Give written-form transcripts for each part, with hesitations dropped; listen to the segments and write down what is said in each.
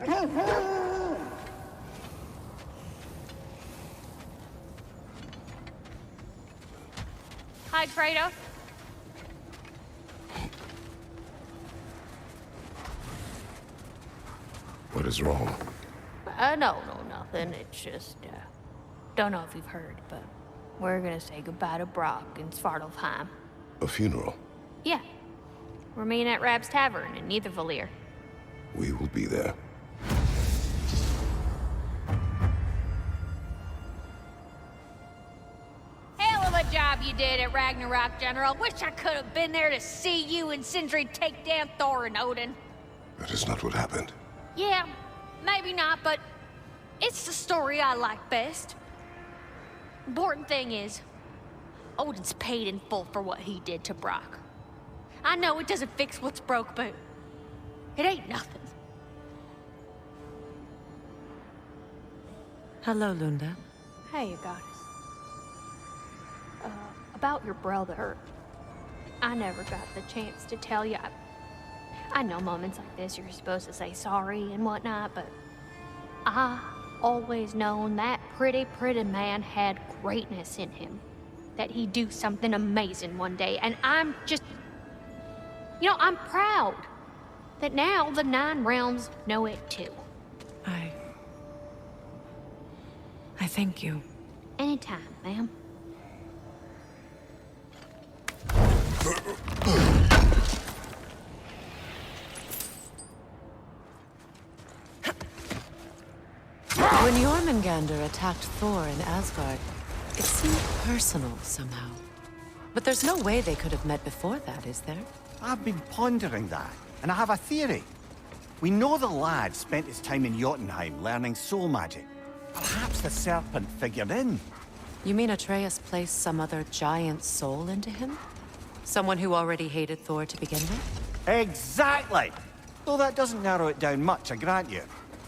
Hi, Kratos. What is wrong? No, nothing. It's just, don't know if you've heard, but we're gonna say goodbye to Brock in Svartalfheim. A funeral? Yeah. We're meeting at Rab's Tavern in Nethervalir. We will be there. Hell of a job you did at Ragnarök, General. Wish I could have been there to see you and Sindri take down Thor and Odin. That is not what happened. Yeah, maybe not, but it's the story I like best. Important thing is, Odin's paid in full for what he did to Brock. I know it doesn't fix what's broke, but it ain't nothing. Hello, Lunda. Hey, you goddess. About your brother, I never got the chance to tell you. I know moments like this you're supposed to say sorry and whatnot, but I always known that pretty man had greatness in him. That he'd do something amazing one day, and I'm just... You know, I'm proud that now the Nine Realms know it too. I thank you. Anytime, ma'am. When Jormungandr attacked Thor in Asgard, it seemed personal somehow. But there's no way they could have met before that, is there? I've been pondering that, and I have a theory. We know the lad spent his time in Jotunheim learning soul magic. Perhaps the serpent figured in. You mean Atreus placed some other giant soul into him? Someone who already hated Thor to begin with? Exactly! Though that doesn't narrow it down much, I grant you.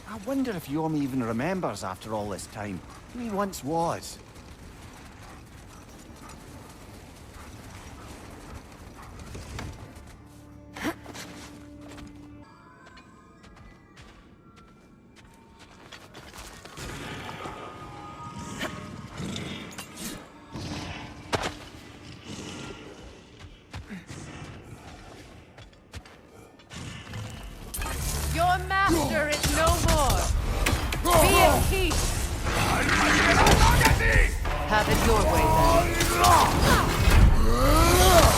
I wonder if Jorm even remembers after all this time who he once was. Your master is no more. Be at peace. Have it your way, then.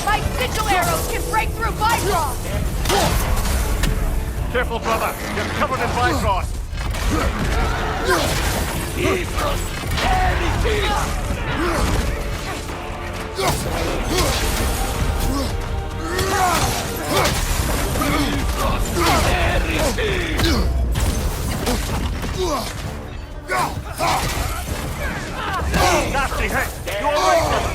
My sigil arrows can break through Bifrost! Careful, brother! You're covered in Bifrost! Nasty hit! You alright, brother?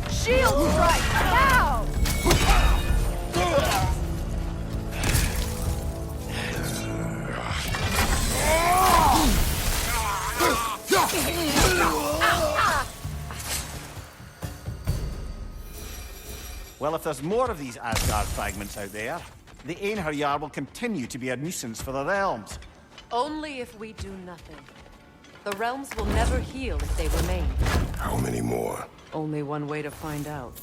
Shield strike! Now! Well, if there's more of these Asgard fragments out there, the Einherjar will continue to be a nuisance for the realms. Only if we do nothing. The realms will never heal if they remain. How many more? Only one way to find out.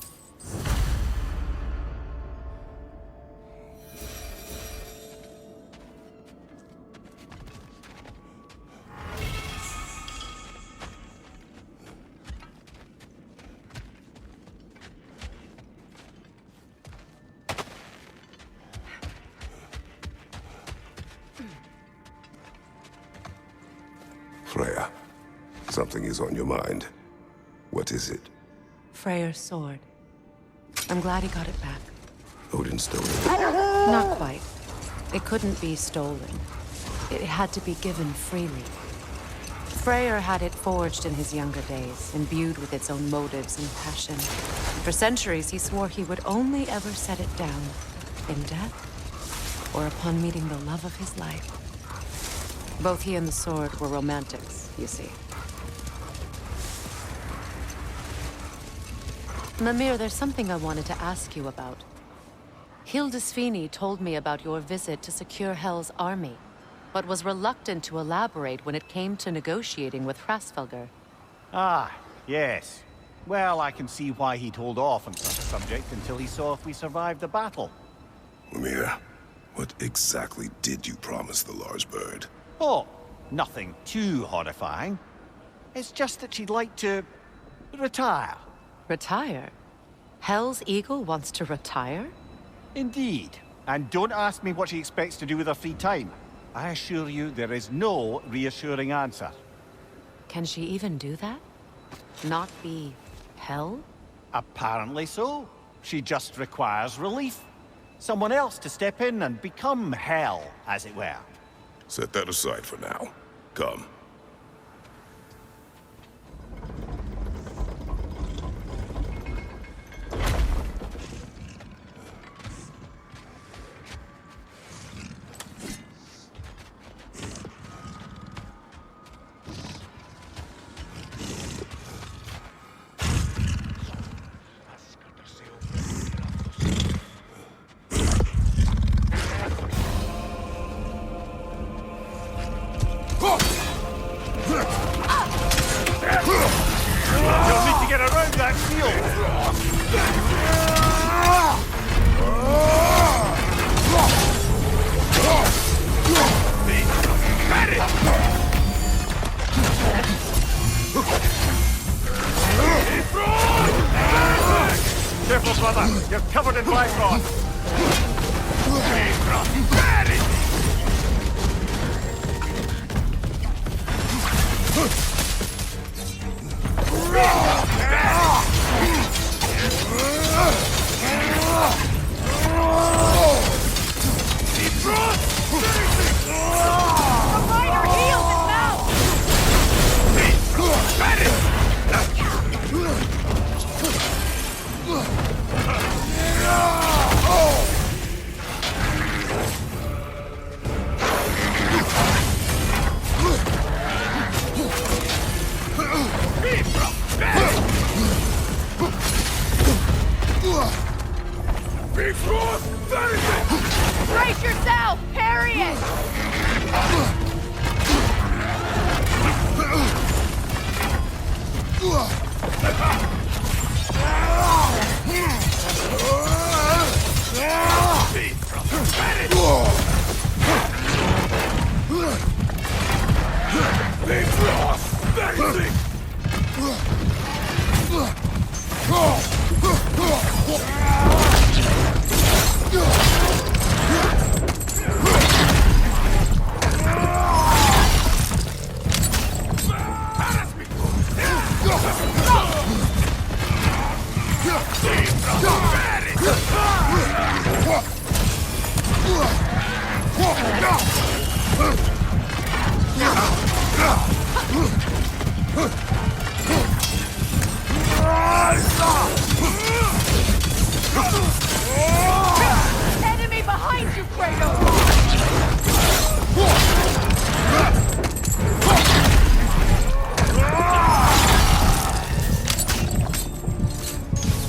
Freya, something is on your mind. What is it? Freyr's sword. I'm glad he got it back. Odin stole it. Not quite. It couldn't be stolen. It had to be given freely. Freyr had it forged in his younger days, imbued with its own motives and passion. For centuries, he swore he would only ever set it down in death or upon meeting the love of his life. Both he and the sword were romantics, you see. Mimir, there's something I wanted to ask you about. Hildisvini told me about your visit to secure Hel's army, but was reluctant to elaborate when it came to negotiating with Hrasvelgr. Ah, yes. Well, I can see why he'd hold off on such a subject until he saw if we survived the battle. Ymir, what exactly did you promise the large bird? Oh, nothing too horrifying. It's just that she'd like to retire. Retire? Hel's eagle wants to retire? Indeed. And don't ask me what she expects to do with her free time. I assure you there is no reassuring answer. Can she even do that? Not be Hel? Apparently so. She just requires relief. Someone else to step in and become Hel, as it were. Set that aside for now. Come. You'll need to get around that Careful, brother. You're covered in black rot. Brace yourself! Parry it! Enemy behind you, Kratos!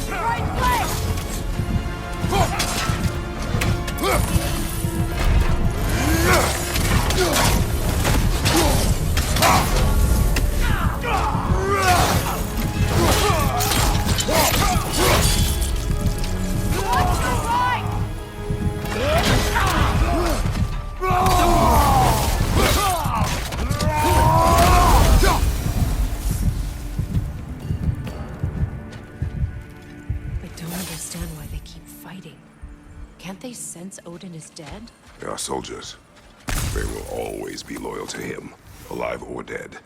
Right leg! Can't they sense Odin is dead? They are soldiers. They will always be loyal to him, alive or dead.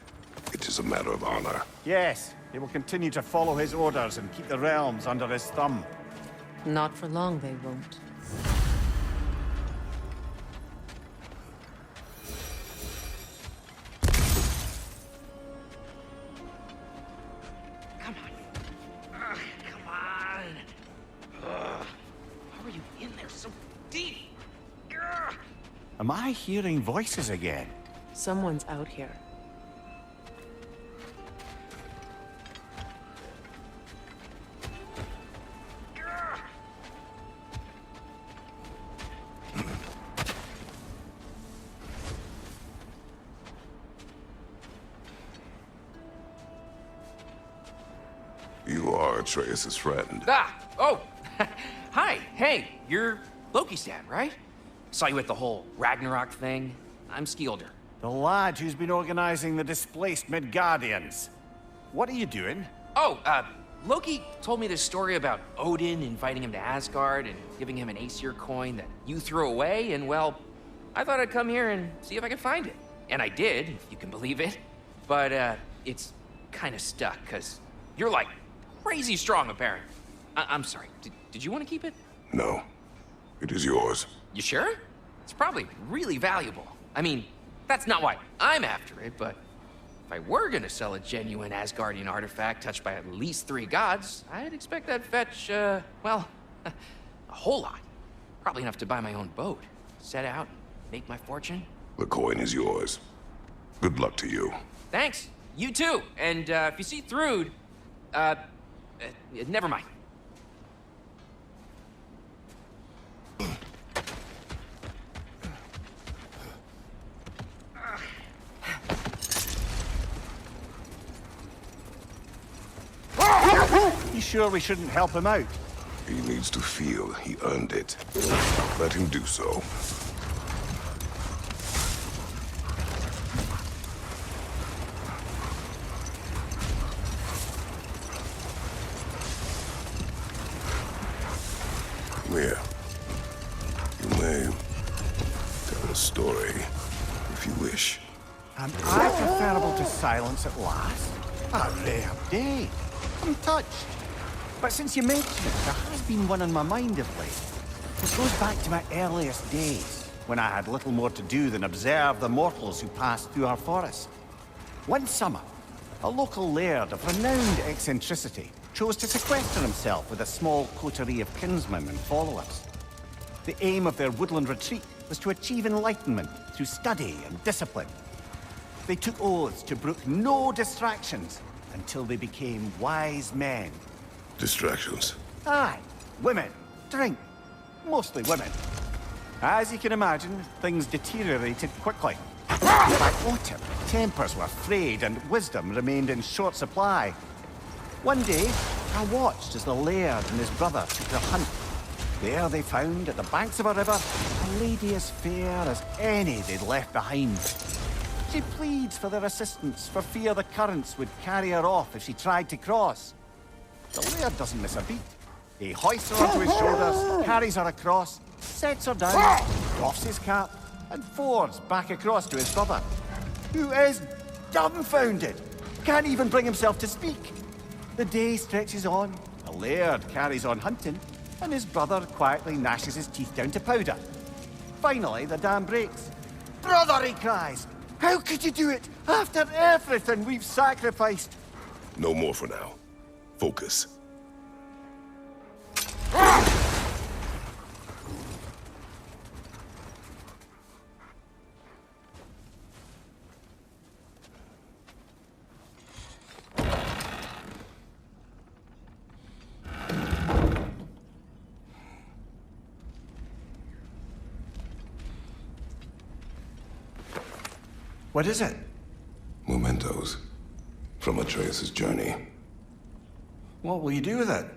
It is a matter of honor. Yes, he will continue to follow his orders and keep the realms under his thumb. Not for long, they won't. Come on. Come on. How are you in there so deep? Ugh. Am I hearing voices again? Someone's out here. You are Atreus' friend. Oh! Hi, hey, you're Loki's dad, right? Saw you at the whole Ragnarök thing. I'm Skilder. The lad who's been organizing the displaced Midgardians. What are you doing? Oh, Loki told me this story about Odin inviting him to Asgard and giving him an Aesir coin that you threw away, and well, I thought I'd come here and see if I could find it. And I did, if you can believe it. But, it's kind of stuck, because you're like crazy strong, apparently. I'm sorry, did you want to keep it? No. It is yours. You sure? It's probably really valuable. I mean, that's not why I'm after it, but if I were gonna sell a genuine Asgardian artifact touched by at least 3 gods, I'd expect that'd fetch, well, a whole lot. Probably enough to buy my own boat, set out, make my fortune. The coin is yours. Good luck to you. Thanks. You too. And, if you see Thrud, never mind. You sure we shouldn't help him out? He needs to feel he earned it. Let him do so. Here. You may tell a story if you wish. Am I preferable to silence at last? A rare day. I'm touched. But since you mentioned it, there has been one on my mind of late. It goes back to my earliest days, when I had little more to do than observe the mortals who passed through our forest. One summer, a local laird of renowned eccentricity chose to sequester himself with a small coterie of kinsmen and followers. The aim of their woodland retreat was to achieve enlightenment through study and discipline. They took oaths to brook no distractions until they became wise men. Distractions. Aye, women, drink, mostly women. As you can imagine, things deteriorated quickly. By autumn, tempers were frayed and wisdom remained in short supply. One day, I watched as the laird and his brother took their hunt. There they found, at the banks of a river, a lady as fair as any they'd left behind. She pleads for their assistance for fear the currents would carry her off if she tried to cross. The laird doesn't miss a beat. He hoists her onto his shoulders, carries her across, sets her down, doffs his cap, and fords back across to his brother, who is dumbfounded, can't even bring himself to speak. The day stretches on, the laird carries on hunting, and his brother quietly gnashes his teeth down to powder. Finally, the dam breaks. "Brother," he cries, "how could you do it after everything we've sacrificed?" No more for now. Focus. What is it? Mementos from Atreus' journey. What will you do with it?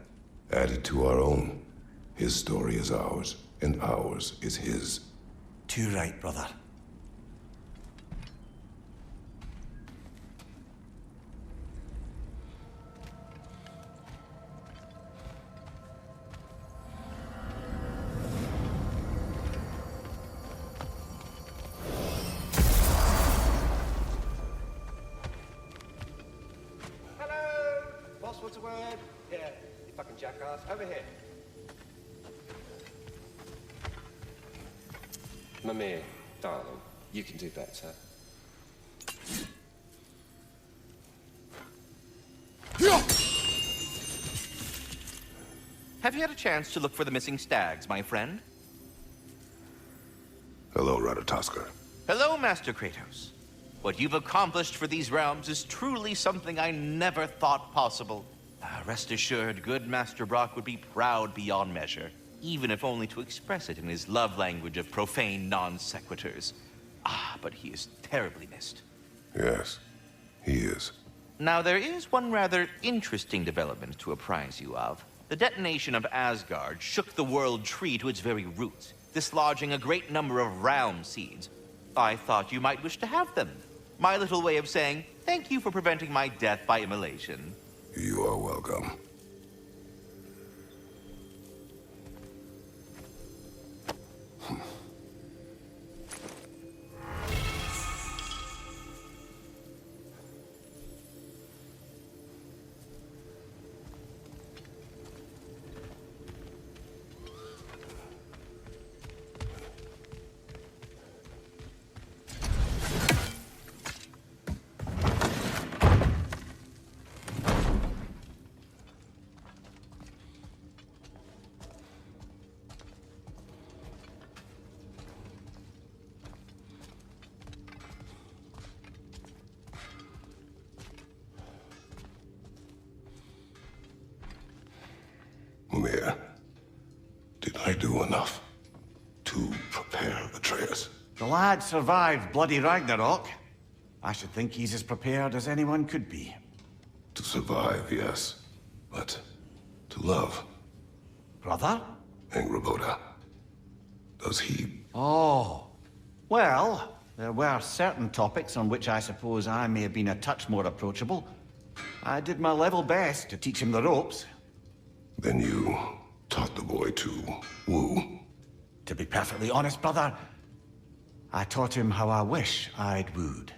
Add it to our own. His story is ours, and ours is his. Too right, brother. what's the word? Yeah, you fucking jackass. Over here. Mimir, darling, you can do better. Have you had a chance to look for the missing stags, my friend? Hello, Ratatoskr. Hello, Master Kratos. What you've accomplished for these realms is truly something I never thought possible. Rest assured, good Master Brock would be proud beyond measure, even if only to express it in his love language of profane non-sequiturs. But he is terribly missed. Yes, he is. Now, there is one rather interesting development to apprise you of. The detonation of Asgard shook the world tree to its very roots, dislodging a great number of realm seeds. I thought you might wish to have them. My little way of saying, thank you for preventing my death by immolation. You are welcome. Mimir, did I do enough to prepare Atreus? The lad survived bloody Ragnarok. I should think he's as prepared as anyone could be. To survive, yes. But to love, Brother? Angrboda, does he? Oh. Well, there were certain topics on which I suppose I may have been a touch more approachable. I did my level best to teach him the ropes. Then you taught the boy to woo? To be perfectly honest, brother, I taught him how I wish I'd wooed.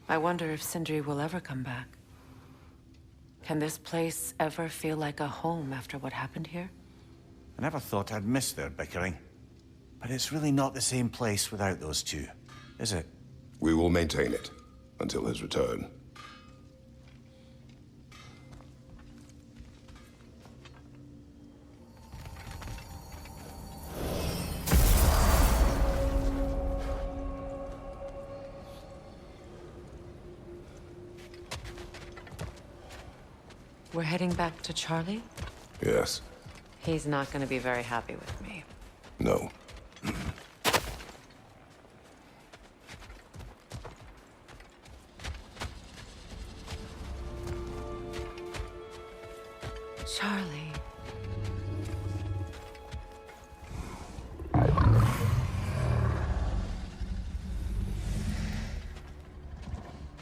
I wonder if Sindri will ever come back. Can this place ever feel like a home after what happened here? I never thought I'd miss their bickering. But it's really not the same place without those two, is it? We will maintain it until his return. We're heading back to Charlie? Yes. He's not going to be very happy with me. No. Charlie.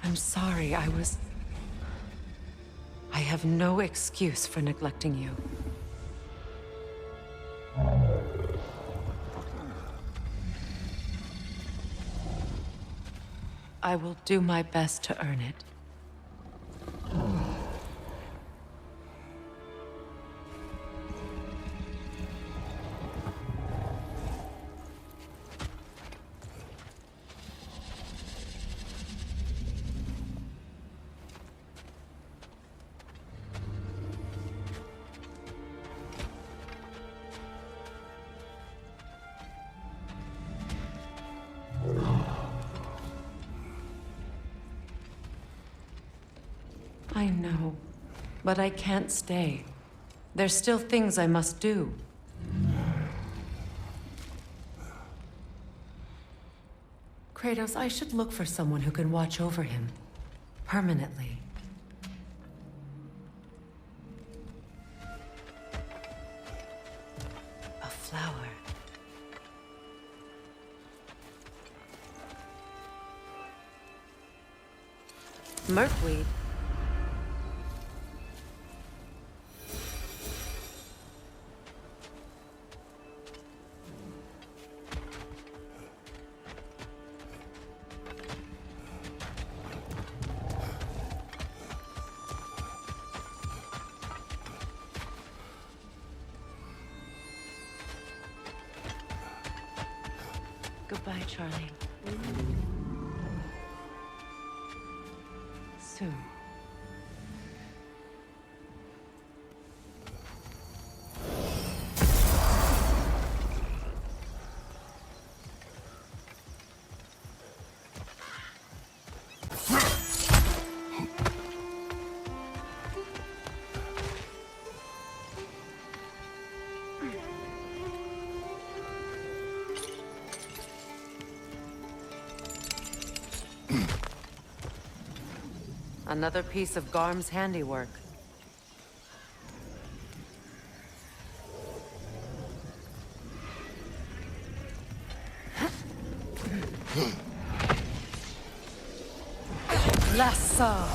I'm sorry, I have no excuse for neglecting you. I will do my best to earn it. I know, but I can't stay. There's still things I must do. Kratos, I should look for someone who can watch over him. Permanently. A flower. Merkweed. Goodbye, Charlie. Soon. Another piece of Garm's handiwork. Lassa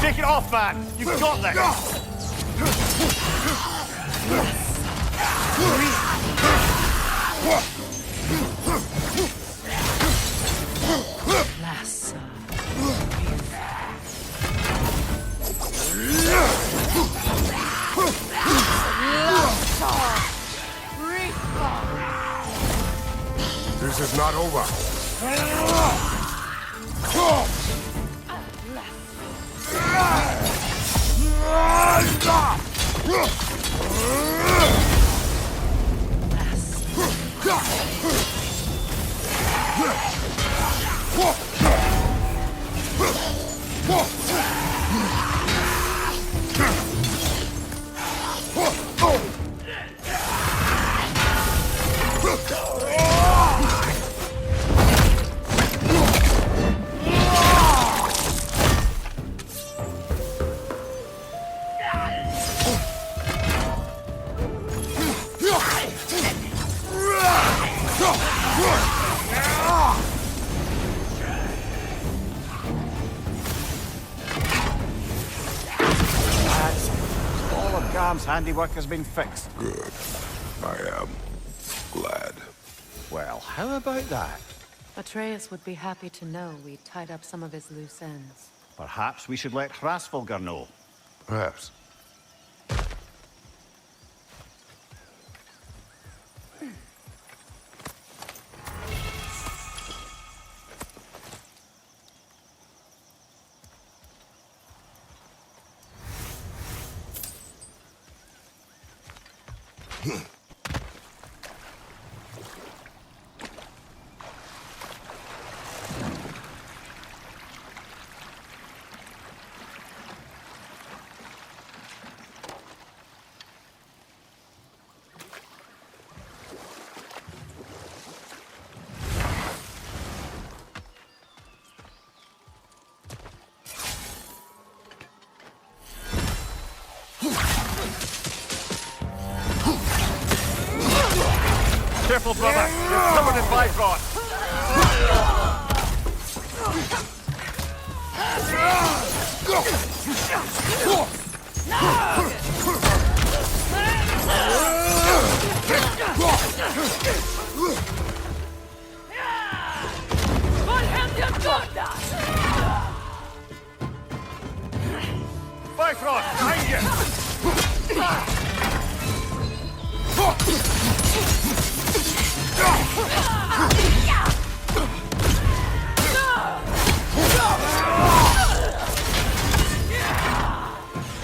Take it off, man! You've got this! Lassa. This is not over. All of Garm's handiwork has been fixed. Good. I am glad. Well, how about that? Atreus would be happy to know we tied up some of his loose ends. Perhaps we should let Hrasvolgar know. Perhaps. Careful, brother! You're covered in Bifrost! Bifrost, behind you!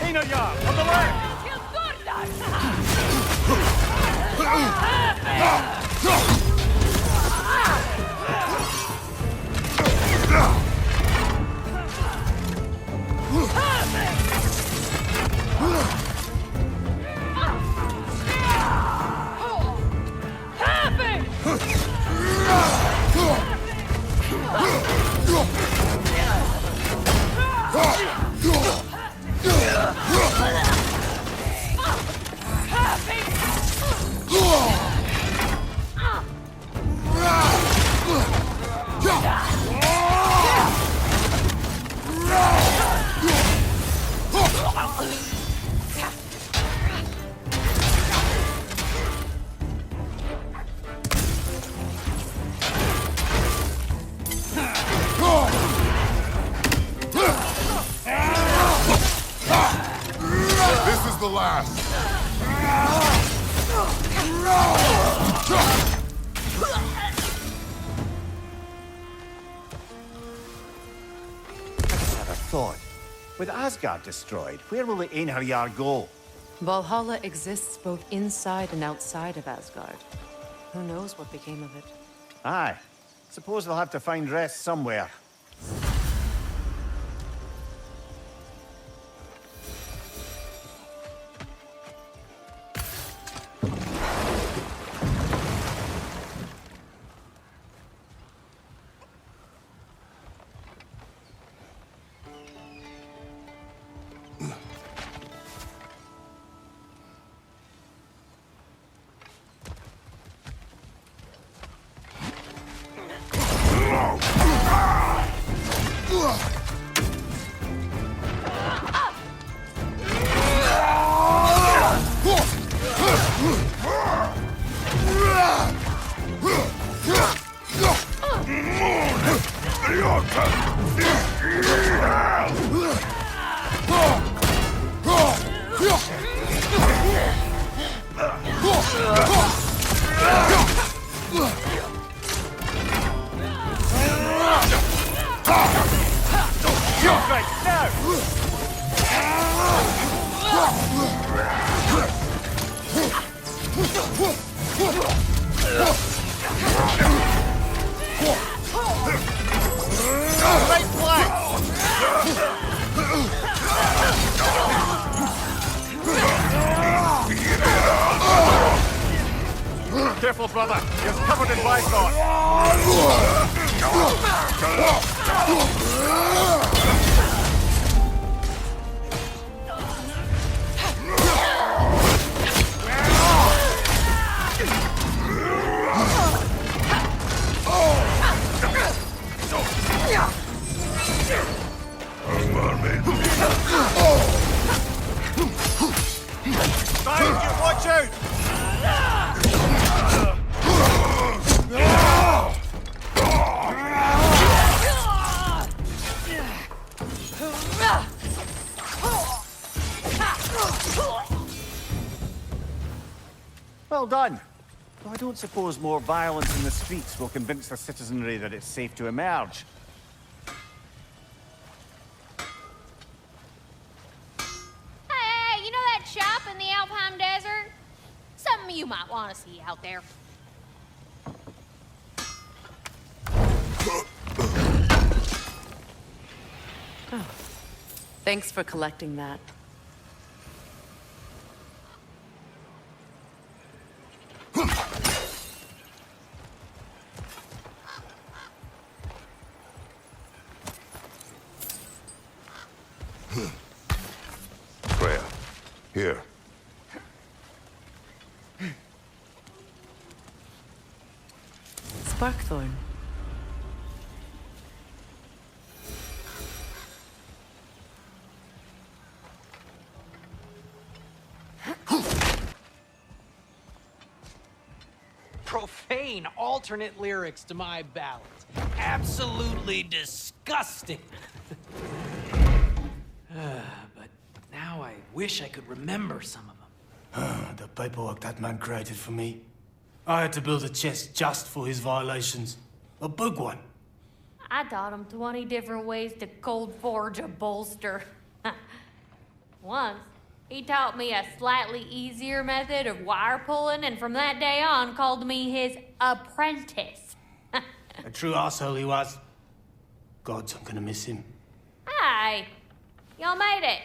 Einarjar, on the left! This is the last. Had a thought. With Asgard destroyed, where will the Einherjar go? Valhalla exists both inside and outside of Asgard. Who knows what became of it? Aye. Suppose they'll have to find rest somewhere. Careful, brother. You're covered in Bifrost. Behind you, watch out! Well done. Though I don't suppose more violence in the streets will convince the citizenry that it's safe to emerge. Hey, you know that shop in the Alpine Desert? Something you might want to see out there. Oh. Thanks for collecting that. Freya, here. Sparkthorn. Profane alternate lyrics to my ballads. Absolutely disgusting. But now I wish I could remember some of them. The paperwork that man created for me. I had to build a chest just for his violations. A big one. I taught him 20 different ways to cold forge a bolster. Once, he taught me a slightly easier method of wire pulling, and from that day on called me his apprentice. A true asshole he was. Gods, I'm gonna miss him. Hi, y'all made it.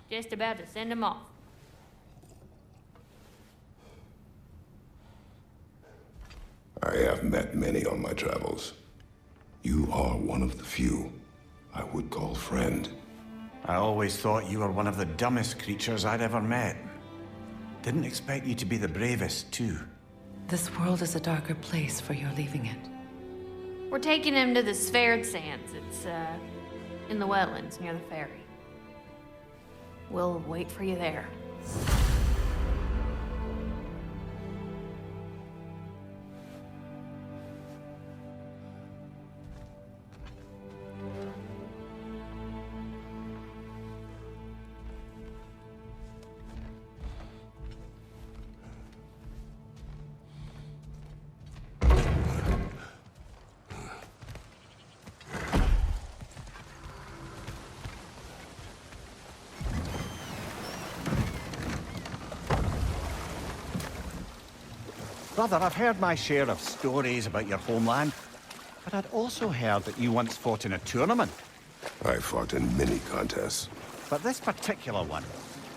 Just about to send him off. I have met many on my travels. You are one of the few I would call friend. I always thought you were one of the dumbest creatures I'd ever met. Didn't expect you to be the bravest, too. This world is a darker place for your leaving it. We're taking him to the Sverd Sands. It's, in the wetlands near the ferry. We'll wait for you there. Brother, I've heard my share of stories about your homeland, but I'd also heard that you once fought in a tournament. I fought in many contests. But this particular one,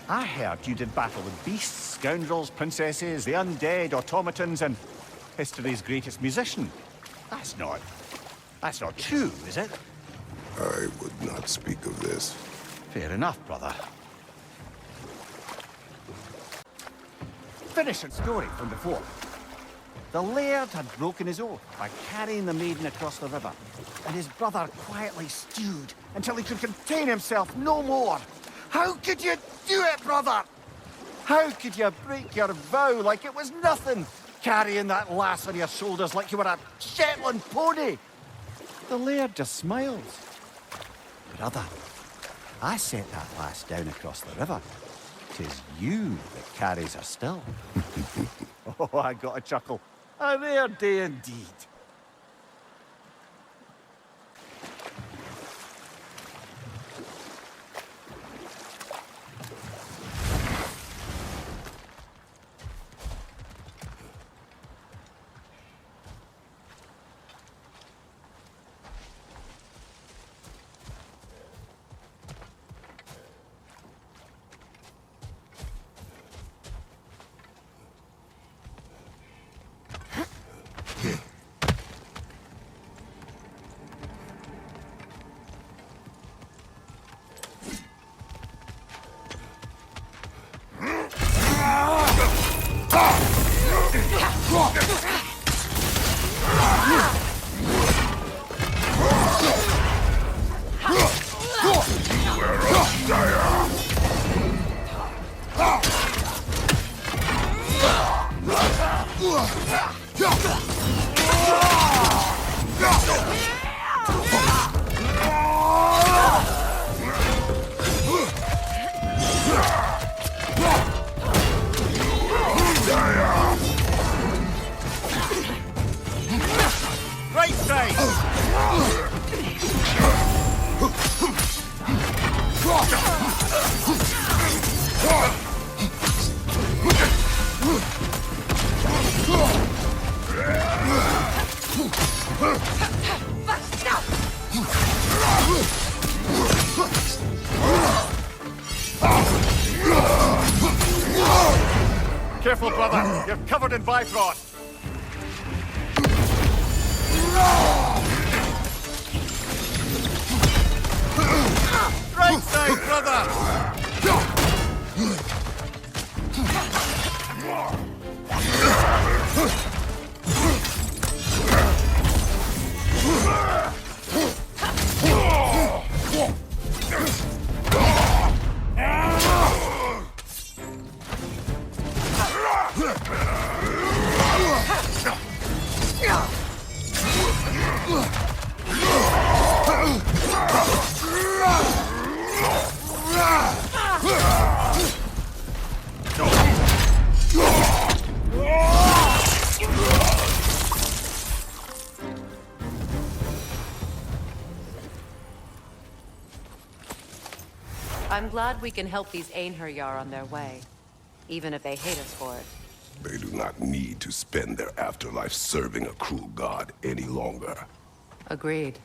I heard you did battle with beasts, scoundrels, princesses, the undead, automatons, and history's greatest musician. That's not true, is it? I would not speak of this. Fair enough, brother. Finish the story from before. The laird had broken his oath by carrying the maiden across the river, and his brother quietly stewed until he could contain himself no more. How could you do it, brother? How could you break your vow like it was nothing, carrying that lass on your shoulders like you were a Shetland pony? The laird just smiles. Brother, I set that lass down across the river. 'Tis you that carries her still. Oh, I got a chuckle. A rare day indeed. Right side! Careful, brother. You're covered in Bifrost. Right side, brother! I'm glad we can help these Einherjar on their way, even if they hate us for it. They do not need to spend their afterlife serving a cruel god any longer. Agreed.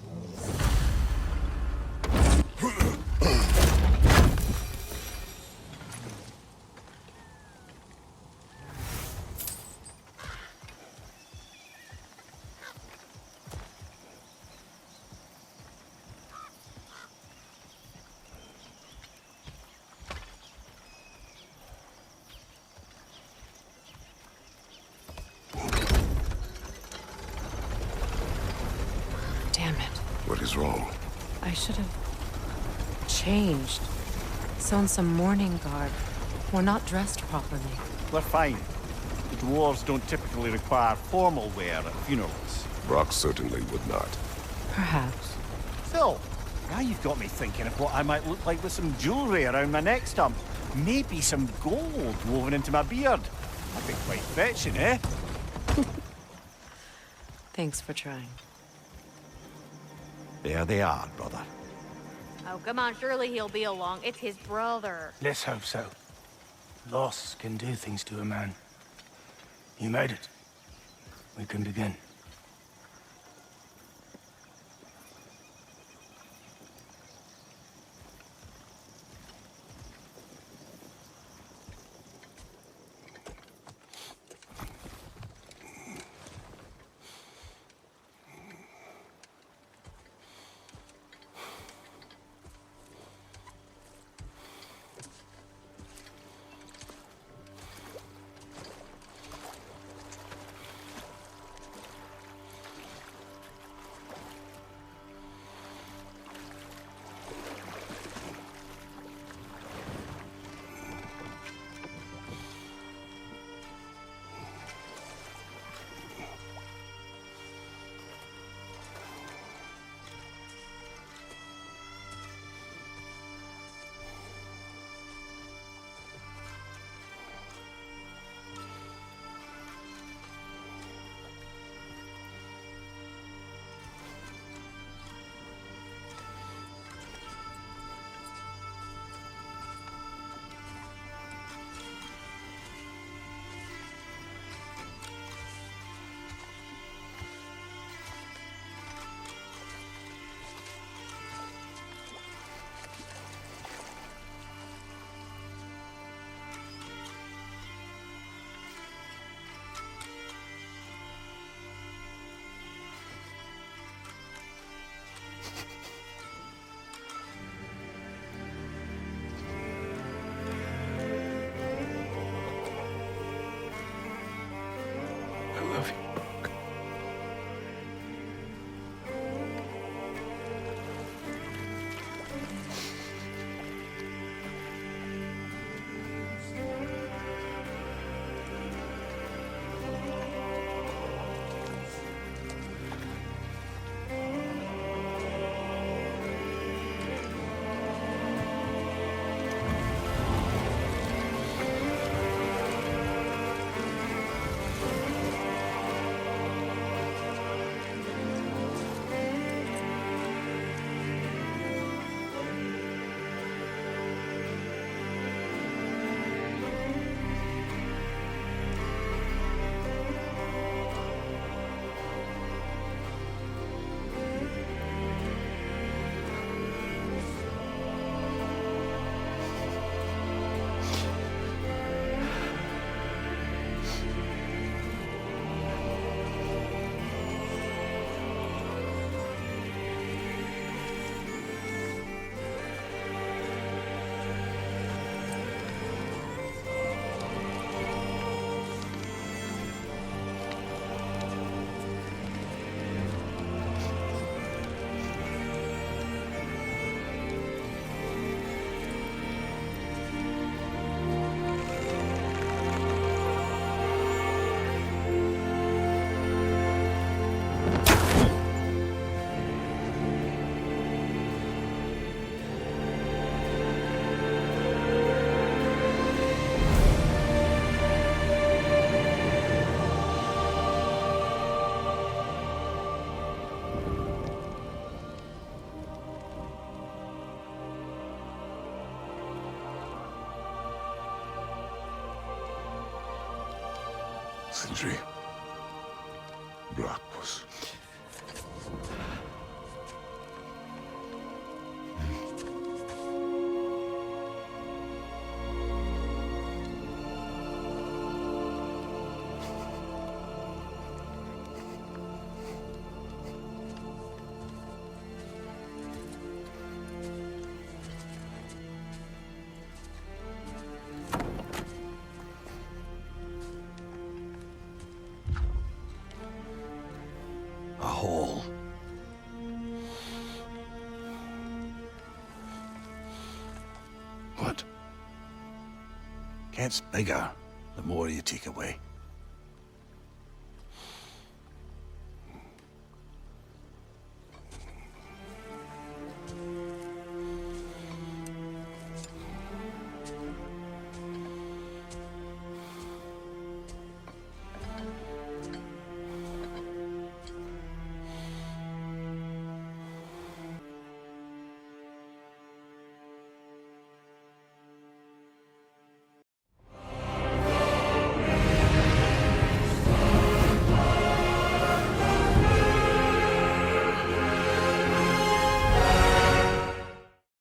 Damn it. What is wrong? I should have changed. Sewn some mourning garb. We're not dressed properly. We're fine. The dwarves don't typically require formal wear at funerals. Brock certainly would not. Perhaps. Still, now you've got me thinking of what I might look like with some jewellery around my neck stump. Maybe some gold woven into my beard. That'd be quite fetching, eh? Thanks for trying. There they are, brother. Oh, come on, surely he'll be along. It's his brother. Let's hope so. Loss can do things to a man. You made it. we can begin. I love you. Sentry. Blockpost. A hole. What? Gets bigger the more you take away.